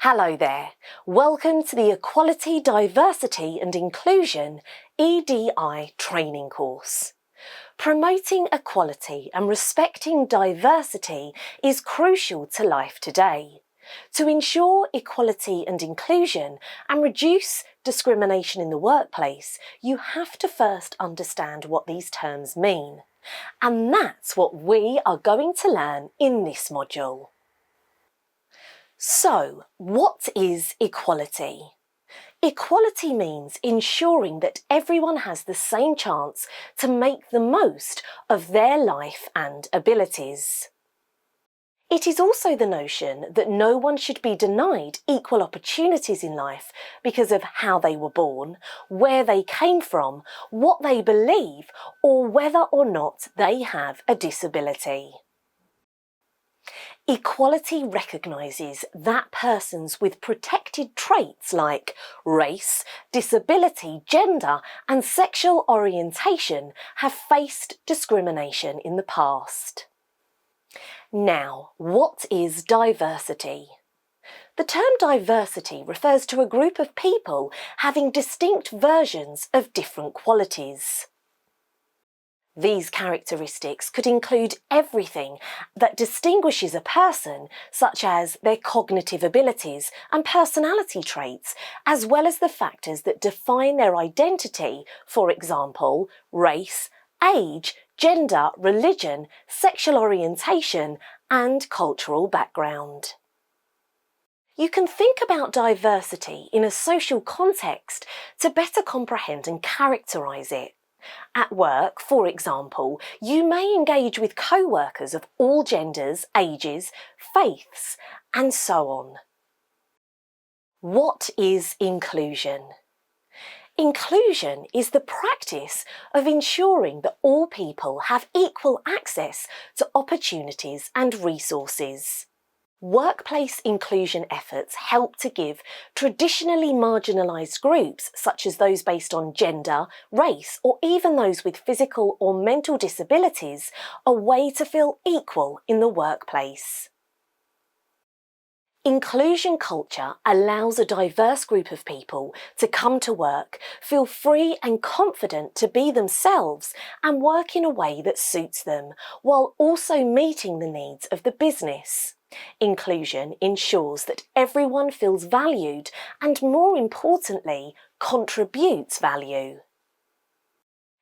Hello there. Welcome to the Equality, Diversity and Inclusion EDI training course. Promoting equality and respecting diversity is crucial to life today. To ensure equality and inclusion and reduce discrimination in the workplace, you have to first understand what these terms mean. And that's what we are going to learn in this module. So, what is equality? Equality means ensuring that everyone has the same chance to make the most of their life and abilities. It is also the notion that no one should be denied equal opportunities in life because of how they were born, where they came from, what they believe, or whether or not they have a disability. Equality recognises that persons with protected traits like race, disability, gender and sexual orientation have faced discrimination in the past. Now, what is diversity? The term diversity refers to a group of people having distinct versions of different qualities. These characteristics could include everything that distinguishes a person, such as their cognitive abilities and personality traits, as well as the factors that define their identity, for example, race, age, gender, religion, sexual orientation, and cultural background. You can think about diversity in a social context to better comprehend and characterise it. At work, for example, you may engage with co-workers of all genders, ages, faiths, and so on. What is inclusion? Inclusion is the practice of ensuring that all people have equal access to opportunities and resources. Workplace inclusion efforts help to give traditionally marginalised groups, such as those based on gender, race, or even those with physical or mental disabilities, a way to feel equal in the workplace. Inclusion culture allows a diverse group of people to come to work, feel free and confident to be themselves and work in a way that suits them, while also meeting the needs of the business. Inclusion ensures that everyone feels valued and, more importantly, contributes value.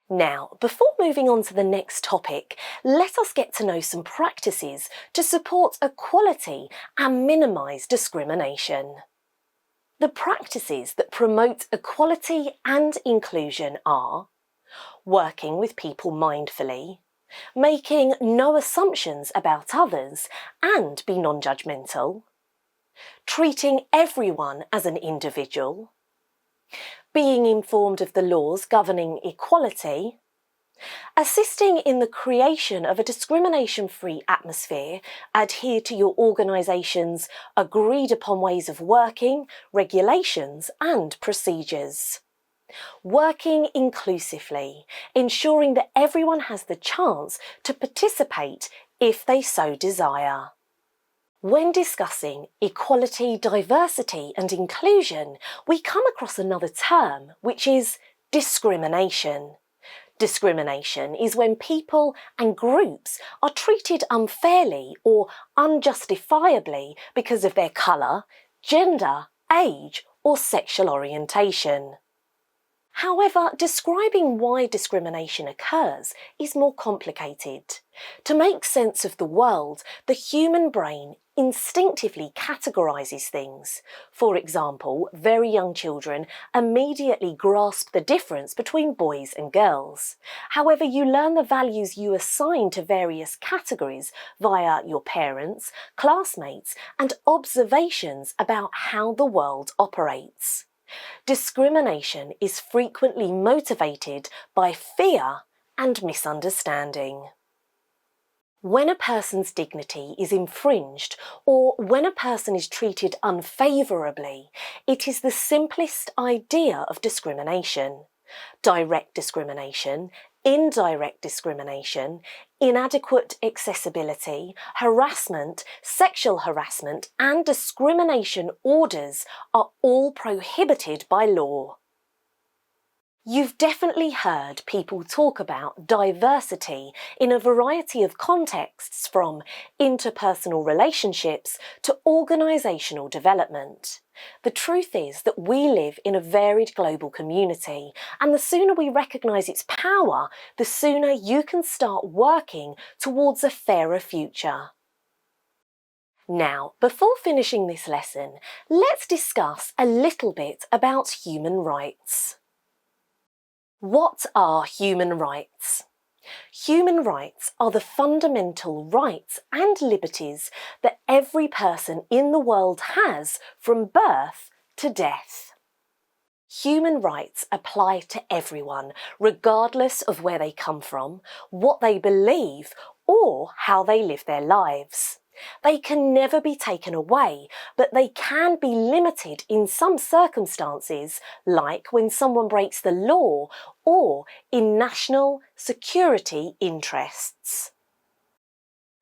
Now, before moving on to the next topic, let us get to know some practices to support equality and minimise discrimination. The practices that promote equality and inclusion are working with people mindfully, making no assumptions about others and be non-judgmental, treating everyone as an individual, being informed of the laws governing equality, assisting in the creation of a discrimination-free atmosphere, adhere to your organisation's agreed-upon ways of working, regulations and procedures. Working inclusively, ensuring that everyone has the chance to participate if they so desire. When discussing equality, diversity and inclusion, we come across another term, which is discrimination. Discrimination is when people and groups are treated unfairly or unjustifiably because of their colour, gender, age or sexual orientation. However, describing why discrimination occurs is more complicated. To make sense of the world, the human brain instinctively categorises things. For example, very young children immediately grasp the difference between boys and girls. However, you learn the values you assign to various categories via your parents, classmates, and observations about how the world operates. Discrimination is frequently motivated by fear and misunderstanding. When a person's dignity is infringed or when a person is treated unfavourably, it is the simplest idea of discrimination. Direct discrimination, indirect discrimination, inadequate accessibility, harassment, sexual harassment, and discrimination orders are all prohibited by law. You've definitely heard people talk about diversity in a variety of contexts, from interpersonal relationships to organisational development. The truth is that we live in a varied global community, and the sooner we recognise its power, the sooner you can start working towards a fairer future. Now, before finishing this lesson, let's discuss a little bit about human rights. What are human rights? Human rights are the fundamental rights and liberties that every person in the world has from birth to death. Human rights apply to everyone, regardless of where they come from, what they believe, or how they live their lives. They can never be taken away, but they can be limited in some circumstances, like when someone breaks the law or in national security interests.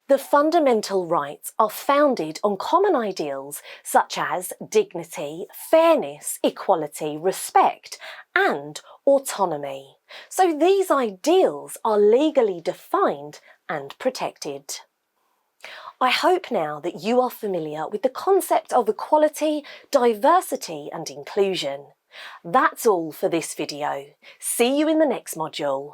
The fundamental rights are founded on common ideals such as dignity, fairness, equality, respect, and autonomy. So these ideals are legally defined and protected. I hope now that you are familiar with the concept of equality, diversity and inclusion. That's all for this video. See you in the next module.